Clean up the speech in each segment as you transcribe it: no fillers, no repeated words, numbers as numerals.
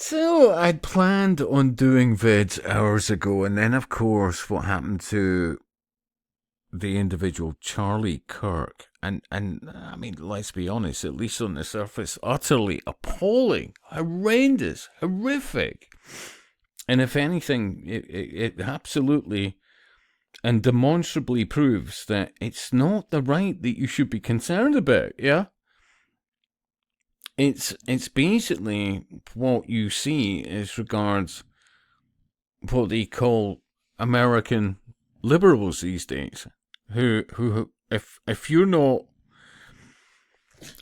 So I'd planned on doing vids hours ago, and then of course what happened to the individual Charlie Kirk, and I mean, let's be honest, at least on the surface, utterly appalling, horrendous, horrific. And if anything, it absolutely and demonstrably proves that it's not the right that you should be concerned about, yeah? It's basically what you see as regards what they call American liberals these days, who if you're not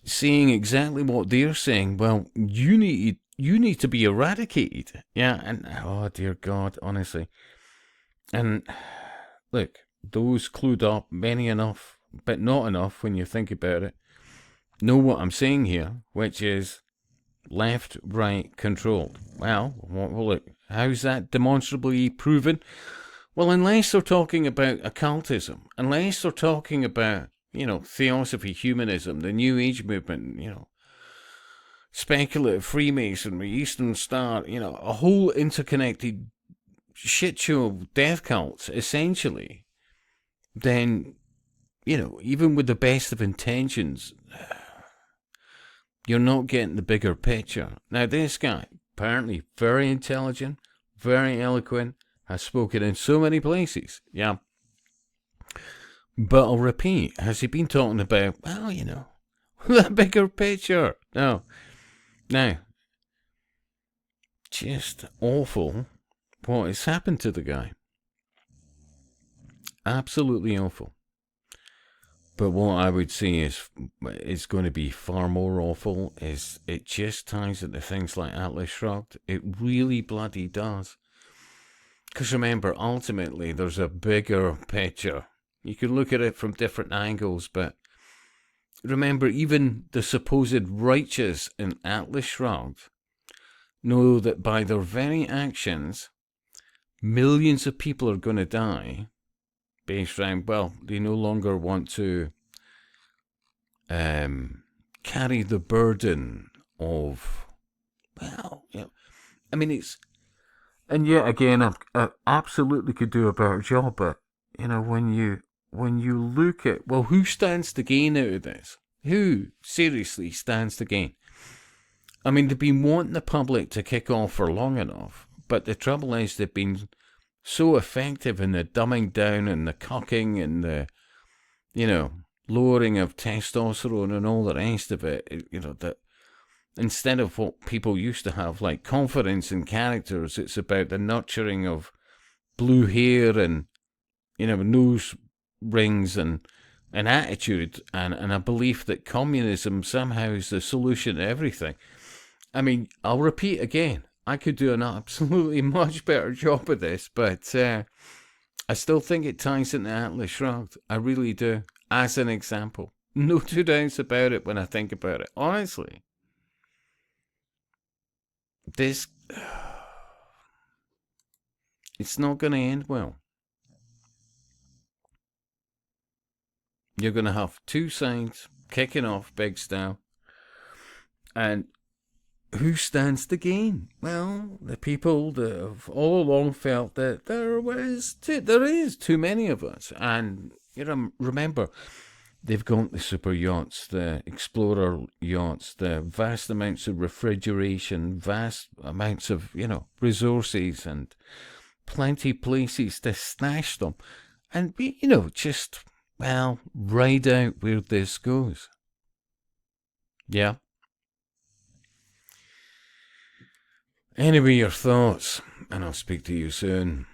seeing exactly what they're saying, well, you need to be eradicated, yeah. And oh dear God, honestly, and look, those clued up, many enough, but not enough when you think about it, know what I'm saying here, which is left-right controlled. Well, look, how's that demonstrably proven? Well, unless they're talking about occultism, unless they're talking about, theosophy, humanism, the New Age movement, speculative Freemasonry, Eastern Star, a whole interconnected shit show of death cults, essentially, then, even with the best of intentions, you're not getting the bigger picture. Now, this guy, apparently very intelligent, very eloquent, has spoken in so many places, yeah. But I'll repeat, has he been talking about, well, the bigger picture? No. Now, just awful what has happened to the guy. Absolutely awful. But what I would say is going to be far more awful is it just ties into things like Atlas Shrugged. It really bloody does. Because remember, ultimately, there's a bigger picture. You can look at it from different angles, but remember, even the supposed righteous in Atlas Shrugged know that by their very actions, millions of people are going to die based around, well, they no longer want to carry the burden of, well, I mean, it's, and yet again, I absolutely could do a better job, but, when you look at, well, who stands to gain out of this? Who seriously stands to gain? I mean, they've been wanting the public to kick off for long enough, but the trouble is they've been so effective in the dumbing down and the cucking and the, lowering of testosterone and all the rest of it, that instead of what people used to have, like confidence in characters, it's about the nurturing of blue hair and, nose rings and an attitude and a belief that communism somehow is the solution to everything. I mean, I'll repeat again, I could do an absolutely much better job of this, but I still think it ties into Atlas Shrugged. I really do. As an example. No two doubts about it when I think about it. Honestly. This... It's not going to end well. You're going to have two sides kicking off big style. And who stands to gain? Well, the people that have all along felt that there is too many of us. And, remember, they've got the super yachts, the explorer yachts, the vast amounts of refrigeration, vast amounts of, resources and plenty places to stash them. And, just, well, ride out where this goes. Yeah. Anyway, your thoughts, and I'll speak to you soon.